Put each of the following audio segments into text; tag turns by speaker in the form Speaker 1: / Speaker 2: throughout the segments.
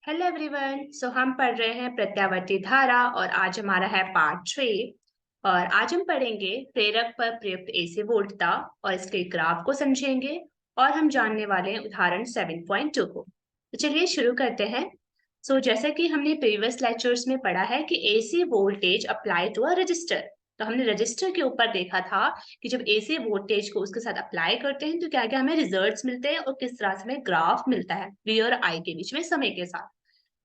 Speaker 1: Hello everyone. हम पढ़ रहे हैं प्रत्यावर्ती धारा और आज हमारा है पार्ट 3। और आज हम पढ़ेंगे प्रेरक पर प्रयुक्त एसी वोल्टता और इसके ग्राफ को समझेंगे। और हम जानने वाले हैं उदाहरण 7.2 को। तो चलिए शुरू करते हैं। जैसा कि हमने प्रीवियस लेक्चर्स में पढ़ा है कि AC voltage apply to a resistor. तो हमने रजिस्टर के ऊपर देखा था कि जब एसी वोल्टेज को उसके साथ अप्लाई करते हैं तो क्या क्या हमें रिजल्ट्स मिलते हैं और किस तरह से हमें ग्राफ मिलता है वी और आई के बीच में समय के साथ।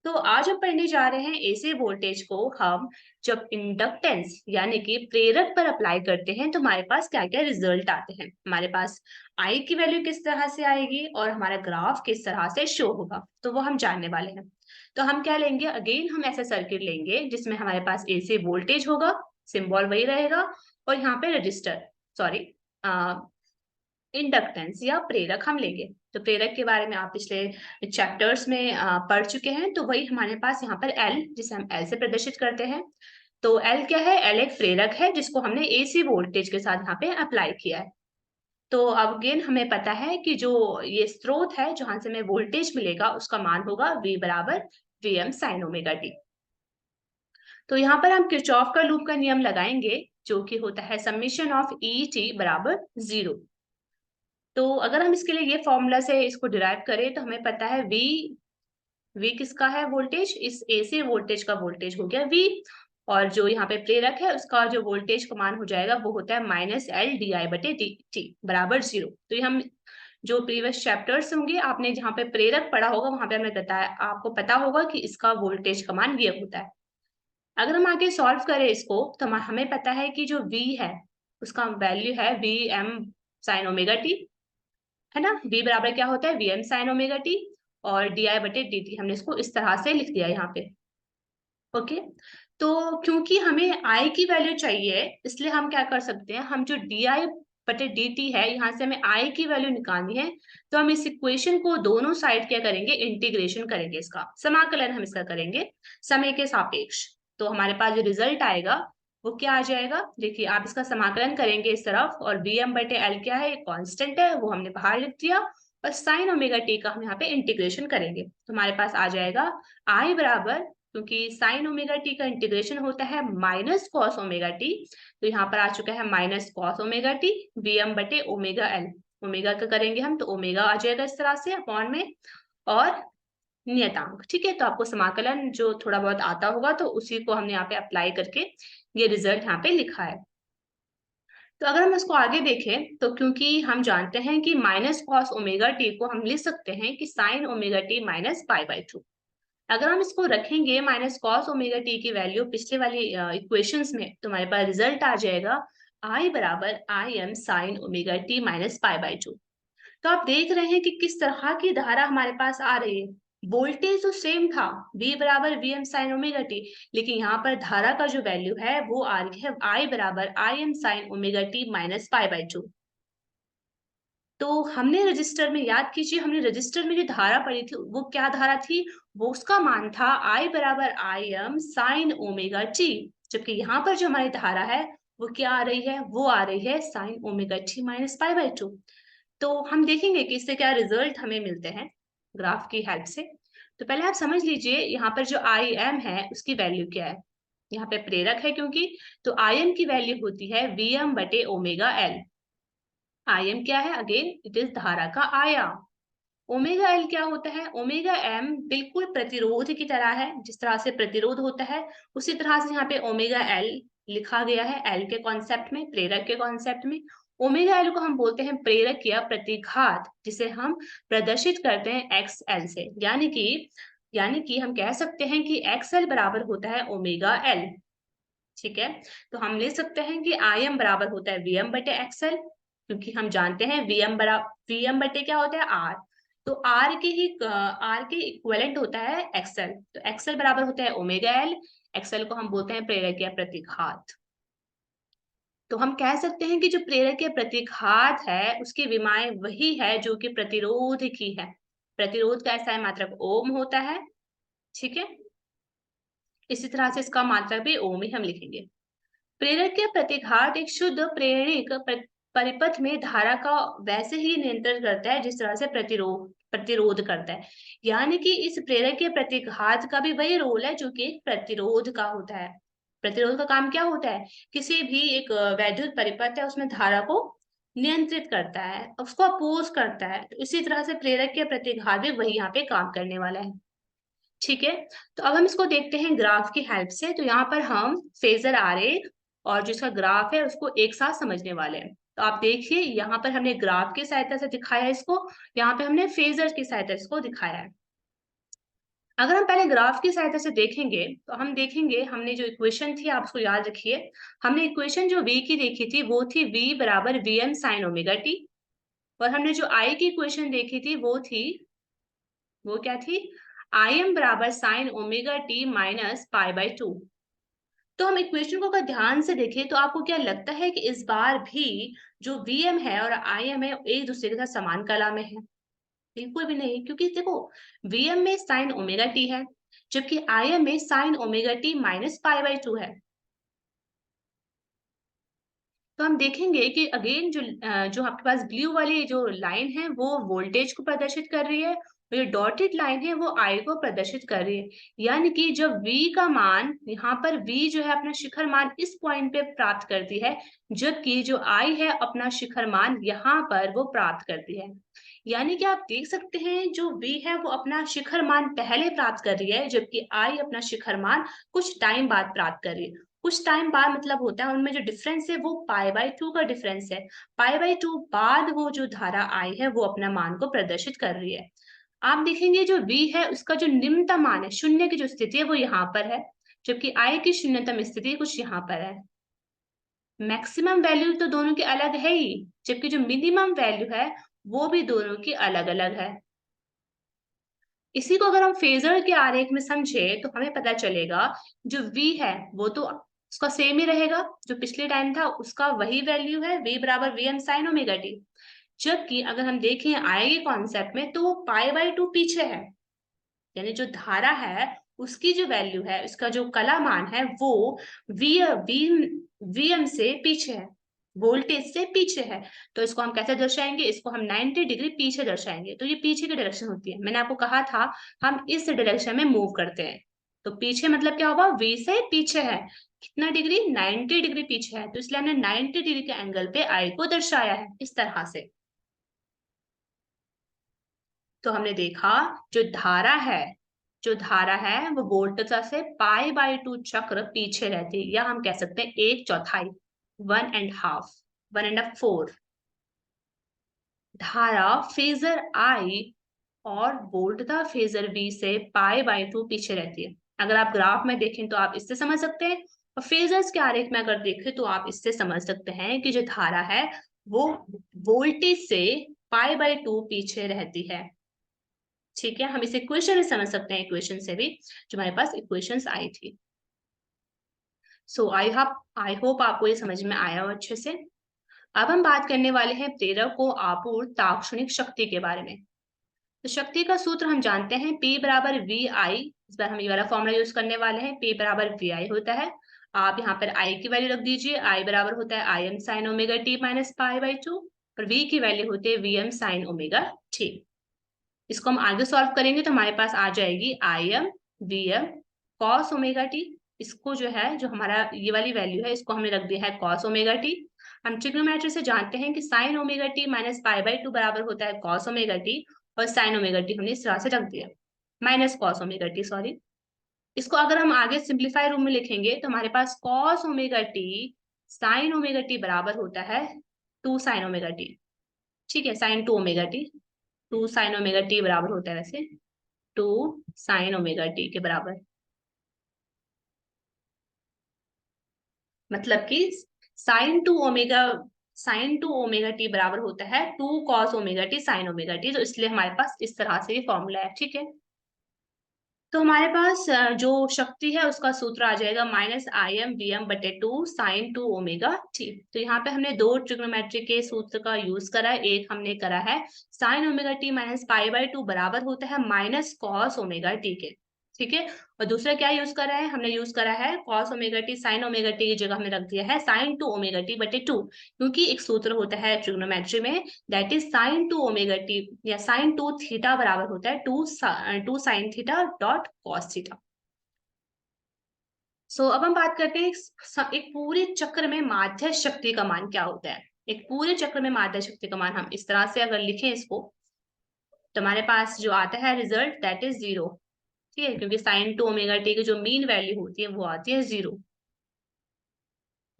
Speaker 1: तो आज हम पढ़ने जा रहे हैं एसी वोल्टेज को हम जब इंडक्टेंस यानी कि प्रेरक पर अप्लाई करते हैं तो हमारे पास क्या क्या रिजल्ट आते हैं। हमारे पास आई की वैल्यू किस तरह से आएगी और हमारा ग्राफ किस तरह से शो होगा, तो वो हम जानने वाले हैं। तो हम क्या लेंगे, अगेन हम ऐसा सर्किट लेंगे जिसमें हमारे पास एसी वोल्टेज होगा, सिंबल वही रहेगा, और यहाँ पे रजिस्टर सॉरी इंडक्टेंस या प्रेरक हम लेंगे। तो प्रेरक के बारे में आप पिछले चैप्टर्स में पढ़ चुके हैं, तो वही हमारे पास यहाँ पर एल, जिसे हम एल से प्रदर्शित करते हैं। तो एल क्या है, एल एक प्रेरक है जिसको हमने एसी वोल्टेज के साथ यहाँ पे अप्लाई किया है। तो अब अगेन हमें पता है कि जो ये स्रोत है जहां से हमें वोल्टेज मिलेगा उसका मान होगा V बराबर Vm साइन ओमेगा टी। तो यहाँ पर हम किरचॉफ का लूप का नियम लगाएंगे जो कि होता है समीशन ऑफ ई टी बराबर 0। तो अगर हम इसके लिए ये फॉर्मूला से इसको डिराइव करें तो हमें पता है वी किसका है, वोल्टेज, इस एसी वोल्टेज का वोल्टेज हो गया वी। और जो यहाँ पे प्रेरक है उसका जो वोल्टेज का मान हो जाएगा वो होता है -L/di/dt बराबर 0। तो ये हम जो प्रीवियस चैप्टर्स होंगे आपने जहाँ पे प्रेरक पढ़ा होगा वहां पे हमने बताया, आपको पता होगा कि इसका वोल्टेज का मान ये होता है। अगर हम आगे सॉल्व करें इसको तो हमें पता है कि जो वी है उसका वैल्यू है Vm साइन ओमेगा टी, है ना। v बराबर क्या होता है, Vm साइन ओमेगा टी, और di/dt हमने इसको इस तरह से लिख दिया यहाँ पे। ओके। तो क्योंकि हमें I की वैल्यू चाहिए इसलिए हम क्या कर सकते हैं, हम जो di/dt है यहाँ से हमें I की वैल्यू निकालनी है। तो हम इस इक्वेशन को दोनों साइड क्या करेंगे, इंटीग्रेशन करेंगे, इसका समाकलन हम इसका करेंगे समय के सापेक्ष। तो हमारे पास जो रिजल्ट आएगा वो क्या आ जाएगा, देखिए आप इसका समाकलन करेंगे इस तरफ, और Vm/L क्या है, कांस्टेंट है, वो हमने बाहर लिख दिया। और साइन ओमेगा टी का हम यहाँ पे इंटीग्रेशन करेंगे तो हमारे पास आ जाएगा I बराबर, क्योंकि साइन ओमेगा टी का इंटीग्रेशन होता है माइनस कॉस ओमेगा टी, तो यहाँ पर आ चुका है माइनस कॉस ओमेगा टी Vm/ओमेगा L। ओमेगा का करेंगे हम तो ओमेगा आ जाएगा इस तरह से अपॉन में, और नियतांक। ठीक है, तो आपको समाकलन जो थोड़ा बहुत आता होगा तो उसी को हमने यहाँ पे अप्लाई करके ये रिजल्ट यहाँ पे लिखा है। तो अगर हम इसको आगे देखें तो क्योंकि हम जानते हैं कि माइनस कॉस ओमेगा टी को हम लिख सकते हैं कि साइन ओमेगा टी माइनस पाई/2। अगर हम इसको रखेंगे माइनस कॉस ओमेगा टी की वैल्यू पिछले वाली इक्वेशंस में तो हमारे पास रिजल्ट आ जाएगा I बराबर Im sine omega T minus पाई/2। तो आप देख रहे हैं कि किस तरह की धारा हमारे पास आ रही है। वोल्टेज तो सेम था, V बराबर Vm साइन ओमेगा टी, लेकिन यहाँ पर धारा का जो वैल्यू है वो आ रही है I बराबर Im sine omega T minus पाई/2। तो हमने रजिस्टर में, याद कीजिए हमने रजिस्टर में जो धारा पड़ी थी वो क्या धारा थी, वो उसका मान था I बराबर Im साइन ओमेगा टी। जबकि यहाँ पर जो हमारी धारा है वो क्या आ रही है, वो आ रही है साइन ओमेगा टी माइनस पाई/2। तो हम देखेंगे कि इससे क्या रिजल्ट हमें मिलते हैं ग्राफ की हेल्प से। तो पहले आप समझ लीजिए यहाँ पर जो Im है उसकी वैल्यू क्या है, यहाँ पे प्रेरक है क्योंकि, तो Im की वैल्यू होती है Vm/ओमेगा L। Im क्या है, अगेन इट इज धारा का आयाम। ओमेगा एल क्या होता है, ओमेगा एम बिल्कुल प्रतिरोध की तरह है, जिस तरह से प्रतिरोध होता है उसी तरह से यहाँ पे ओमेगा एल लिखा गया है, एल के कॉन्सेप्ट में, प्रेरक के कॉन्सेप्ट में। ओमेगा एल को हम बोलते हैं प्रेरक या प्रतिघात, जिसे हम प्रदर्शित करते हैं एक्स एल से, यानी कि हम कह सकते हैं कि एक्स एल बराबर होता है ओमेगा एल। ठीक है, तो हम ले सकते हैं कि आई एम बराबर होता है Vm/XL, क्योंकि हम जानते हैं Vm/, क्या होता है आर। तो आर के इक्विवेलेंट होता है एक्सएल, तो एक्सएल बराबर होता है ओमेगा एल। एक्सएल को हम बोलते हैं प्रेरक या प्रतिघात। तो हम कह सकते हैं कि जो प्रेरक या प्रतिघात है उसकी विमाएं वही है जो कि प्रतिरोध की है। प्रतिरोध का ऐसा मात्रक ओम होता है। ठीक है, इसी तरह से इसका मात्रक भी ओम ही हम लिखेंगे। प्रेरक या प्रतिघात एक शुद्ध प्रेरणिक परिपथ में धारा का वैसे ही नियंत्रण करता है जिस तरह से प्रतिरोध करता है। यानी कि इस प्रेरक के प्रतिघात का भी वही रोल है जो कि एक प्रतिरोध का होता है। प्रतिरोध का काम क्या होता है? किसी भी एक वैद्युत परिपथ है उसमें धारा को नियंत्रित करता है, उसको अपोज करता है। तो इसी तरह से प्रेरक के प्रतिघात भी वही यहाँ पे काम करने वाला है। ठीक है, तो अब हम इसको देखते हैं ग्राफ की हेल्प से। तो यहाँ पर हम फेजर आरेख और जिसका ग्राफ है उसको एक साथ समझने वाले हैं। तो आप देखिए यहाँ पर हमने ग्राफ की सहायता से दिखाया है इसको, यहाँ पे हमने फेजर की सहायता से इसको दिखाया है। अगर हम पहले ग्राफ की सहायता से देखेंगे तो हम देखेंगे, हमने जो इक्वेशन थी आप उसको याद रखिए। हमने इक्वेशन जो v की देखी थी वो थी v बराबर vm साइन ओमेगा टी, और हमने जो i की इक्वेशन देखी थी वो क्या थी? im बराबर sign omega T minus pi by to. तो हम इक्वेशन को अगर ध्यान से देखें तो आपको क्या लगता है कि इस बार भी जो Vm है और Im है एक दूसरे के साथ समान कला में है? बिल्कुल भी नहीं, क्योंकि देखो Vm में साइन ओमेगा टी है जबकि Im में sign omega T minus pi by to है। तो हम देखेंगे कि अगेन जो आपके पास ब्लू वाली जो लाइन है वो वोल्टेज को प्रदर्शित कर रही है, और जो डॉटेड लाइन है वो आई को प्रदर्शित कर रही है। यानी कि जब V का मान यहाँ पर V जो है अपना शिखर मान इस पॉइंट पे प्राप्त करती है, जबकि जो I है अपना शिखर मान यहाँ पर वो प्राप्त करती है। यानी कि आप देख सकते हैं जो V है वो अपना शिखर मान पहले प्राप्त कर रही है जबकि I अपना शिखर मान कुछ टाइम बाद प्राप्त कर रही है। कुछ टाइम बाद मतलब होता है उनमें जो डिफरेंस है वो पाई बाई टू का डिफरेंस है। पाई बाई टू बाद वो जो धारा आई है वो अपना मान को प्रदर्शित कर रही है। आप देखेंगे जो v है उसका जो निम्नतम मान है, शून्य की जो स्थिति है वो यहाँ पर है, जबकि i की शून्यतम स्थिति कुछ यहाँ पर है। मैक्सिमम वैल्यू तो दोनों की अलग है ही, जबकि जो मिनिमम वैल्यू है वो भी दोनों की अलग अलग है। इसी को अगर हम फेजर के आरेख में समझे तो हमें पता चलेगा जो v है वो तो उसका सेम ही रहेगा, जो पिछले टाइम था उसका वही वैल्यू है, v बराबर v m sine omega t. जबकि अगर हम देखें आए के कॉन्सेप्ट में तो वो पाई बाई टू पीछे है, यानी जो धारा है उसकी जो वैल्यू है, उसका जो कला मान है वो वी वी वीएम से पीछे है, वोल्टेज से पीछे है। तो इसको हम कैसे दर्शाएंगे? इसको हम 90 डिग्री पीछे दर्शाएंगे। तो ये पीछे की डायरेक्शन होती है, मैंने आपको कहा था हम इस डायरेक्शन में मूव करते हैं। तो पीछे मतलब क्या होगा? वी से पीछे है, कितना डिग्री? 90 डिग्री पीछे है, तो इसलिए हमने 90 डिग्री के एंगल पे आई को दर्शाया है इस तरह से। तो हमने देखा जो धारा है वो वोल्टता से पाई बाई टू चक्र पीछे रहती है, या हम कह सकते हैं एक चौथाई, वन एंड फोर। धारा फेजर आई और वोल्टता फेजर वी से पाई बाई टू पीछे रहती है। अगर आप ग्राफ में देखें तो आप इससे समझ सकते हैं, और फेजर्स के आरेख में अगर देखें तो आप इससे समझ सकते हैं कि जो धारा है वो वोल्टेज से पाई बाई टू पीछे रहती है। ठीक है, हम इसे इक्वेशन में समझ सकते हैं, इक्वेशन से भी जो हमारे पास इक्वेशंस आई थी। सो आई होप आपको ये समझ में आया हो अच्छे से। अब हम बात करने वाले हैं प्रेरक को आपूर्त तात्क्षणिक शक्ति के बारे में। तो शक्ति का सूत्र हम जानते हैं, P बराबर वी आई। इस बार हम ये वाला फॉर्मूला यूज करने वाले हैं, P बराबर वी आई होता है। आप यहाँ पर I की वैल्यू रख दीजिए, I बराबर होता है I m sine omega T minus pi by two, और V की वैल्यू होती है v m sine omega t. इसको हम आगे सॉल्व करेंगे तो हमारे पास आ जाएगी I M we m cos omega t. इसको जो है, जो हमारा ये वाली वैल्यू है इसको हमने रख दिया है कॉस ओमेगा टी। हम ट्रिग्नोमेट्री से जानते हैं कि sign omega T minus pi by to बराबर होता है कॉस ओमेगा टी, और साइन ओमेगा टी हमने इस तरह से रख दिया, minus cos omega T, sorry. इसको अगर हम आगे सिंप्लीफाई रूप में लिखेंगे तो हमारे पास cos omega T sine omega T बराबर होता है टू साइन ओमेगा टी। ठीक है, sine two omega T, two sine omega T बराबर होता है वैसे टू साइन ओमेगा टी के बराबर। मतलब कि साइन टू ओमेगा टी बराबर होता है two cos omega T sine omega T. तो इसलिए हमारे पास इस तरह से ये फॉर्मूला है। ठीक है, तो हमारे पास जो शक्ति है उसका सूत्र आ जाएगा minus I M we M बटे two sine two omega T. तो यहाँ पे हमने दो ट्रिग्नोमेट्री के सूत्र का यूज करा है। एक हमने करा है sign omega T minus pi by to बराबर होता है माइनस कॉस ओमेगा टी के, ठीक है। और दूसरा क्या यूज करा है, हमने यूज करा है cos omega T sin omega T की जगह हमने रख दिया है sin 2 ओमेगा टी बटे 2, क्योंकि एक सूत्र होता है ट्रिग्नोमेट्री में, that is sin 2 omega T या sin 2 थीटा बराबर होता है 2 sin theta dot cos theta. So अब हम बात करते हैं एक पूरे चक्र में माध्य शक्ति का मान क्या होता है। एक पूरे चक्र में माध्य शक्ति का मान हम इस तरह से अगर लिखें इसको, तो हमारे पास जो आता है रिजल्ट दैट इज 0। ठीक है, क्योंकि sin 2 ओमेगा टी की जो मीन वैल्यू होती है वो आती है 0।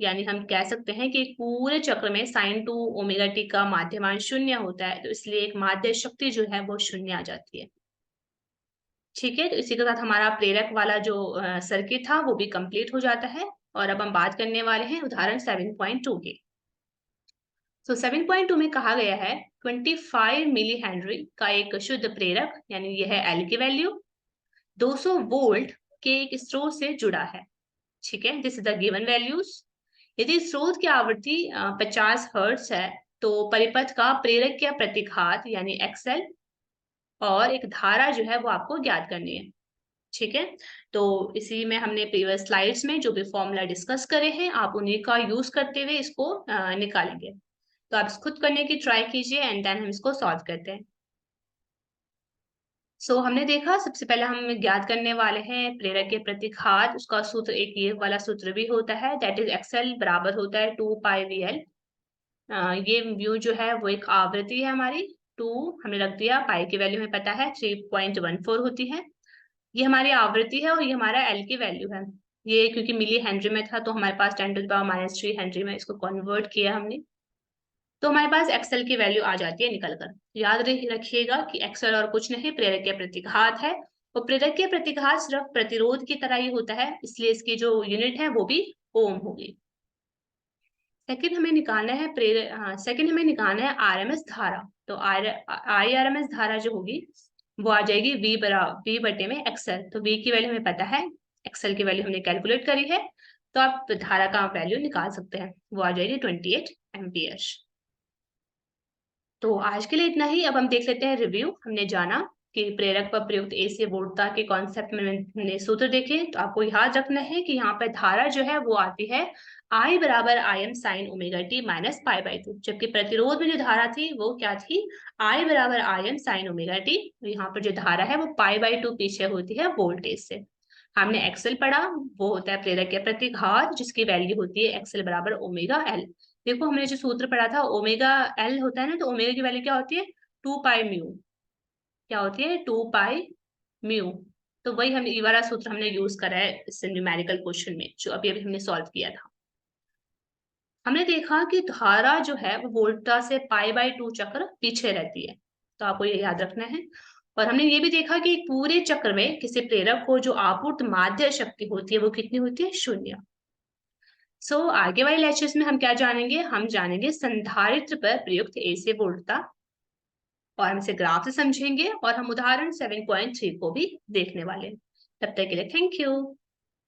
Speaker 1: यानी हम कह सकते हैं कि एक पूरे चक्र में sin 2 ओमेगा टी का माध्यमान शून्य होता है, तो इसलिए एक माध्य शक्ति जो है वो शून्य आ जाती है। ठीक है, तो इसी के साथ हमारा प्रेरक वाला जो सर्किट था वो भी कंप्लीट हो जाता है। और अब हम बात करने वाले हैं उदाहरण 7.2 की। तो 7.2 में कहा गया है 25 मिली हेनरी का एक शुद्ध प्रेरक, यानी यह है एल की वैल्यू, 200 वोल्ट के एक स्रोत से जुड़ा है। ठीक है, this is the given values. यदि स्रोत की आवृत्ति 50 हर्ट्ज है, तो परिपथ का प्रेरक या प्रतिघात यानी एक्सएल और एक धारा जो है वो आपको ज्ञात करनी है। ठीक है, तो इसी में हमने प्रीवियस स्लाइड्स में जो भी फॉर्मूला डिस्कस करे हैं, आप उन्हीं का यूज करते हुए इसको निकालेंगे। तो आप खुद करने की ट्राई कीजिए एंड देन हम इसको सॉल्व करते हैं। हमने देखा सबसे पहले हम ज्ञात करने वाले हैं प्रेरक के प्रतिघात, उसका सूत्र एक ये वाला सूत्र भी होता है, दैट इज एक्सएल बराबर होता है 2 पाई वी एल। ये म्यू जो है वो एक आवृत्ति है हमारी, 2 हमने रख दिया, पाई की वैल्यू हमें पता है 3.14 होती है। ये हमारी आवृत्ति है और ये हमारा एल की वैल्यू है। ये क्योंकि मिली हेनरी में था तो हमारे पास 10⁻³ हेनरी में इसको कन्वर्ट किया हमने, तो हमारे पास एक्सएल की वैल्यू आ जाती है निकलकर। याद रखिएगा कि एक्सएल और कुछ नहीं प्रेरक या प्रतिघात है, और प्रेरक या प्रतिघात सिर्फ प्रतिरोध की तरह ही होता है, इसलिए इसकी जो यूनिट है वो भी ओम होगी। सेकंड हमें निकालना है आरएमएस धारा। तो आई आरएमएस धारा जो होगी वो आ जाएगी वी बटे में एक्सएल। तो वी की वैल्यू हमें पता है, एक्सएल की वैल्यू हमने कैलकुलेट करी है, तो आप धारा का वैल्यू निकाल सकते हैं, वो आ जाएगी 28 एम्पियर। तो आज के लिए इतना ही। अब हम देख लेते हैं रिव्यू। हमने जाना कि प्रेरक पर प्रयुक्त एसी वोल्टता के कॉन्सेप्ट में हमने सूत्र देखे, तो आपको याद रखना है कि यहाँ पर धारा जो है वो आती है I बराबर Im sine omega T minus pi by 2, जबकि प्रतिरोध में जो धारा थी वो क्या थी, I बराबर Im साइन ओमेगा टी। तो यहाँ पर जो धारा है वो पाई बाई 2 पीछे होती है वोल्टेज से। हमने एक्सेल पढ़ा, वो होता है प्रेरक या प्रतिघात, जिसकी वैल्यू होती है एक्सेल बराबर ओमेगा एल। देखो हमने जो सूत्र पढ़ा था ओमेगा एल होता है ना, तो ओमेगा की वैल्यू क्या होती है, 2 पाई म्यू। क्या होती है, 2 पाई म्यू। तो वही हम ये वाला सूत्र हमने यूज करा है इस न्यूमेरिकल क्वेश्चन में जो अभी अभी हमने सॉल्व किया था। हमने देखा कि धारा जो है वो वोल्टा से पाई बाई 2 चक्र पीछे रहती है, तो आपको ये याद रखना है। और हमने ये भी देखा कि पूरे चक्र में किसी प्रेरक को जो आपूर्त माध्य शक्ति होती है वो कितनी होती है, 0। आगे वाले लेक्चर्स में हम क्या जानेंगे, हम जानेंगे संधारित्र पर प्रयुक्त एसी वोल्टता, और हम इसे ग्राफ से समझेंगे, और हम उदाहरण 7.3 को भी देखने वाले हैं। तब तक के लिए थैंक यू।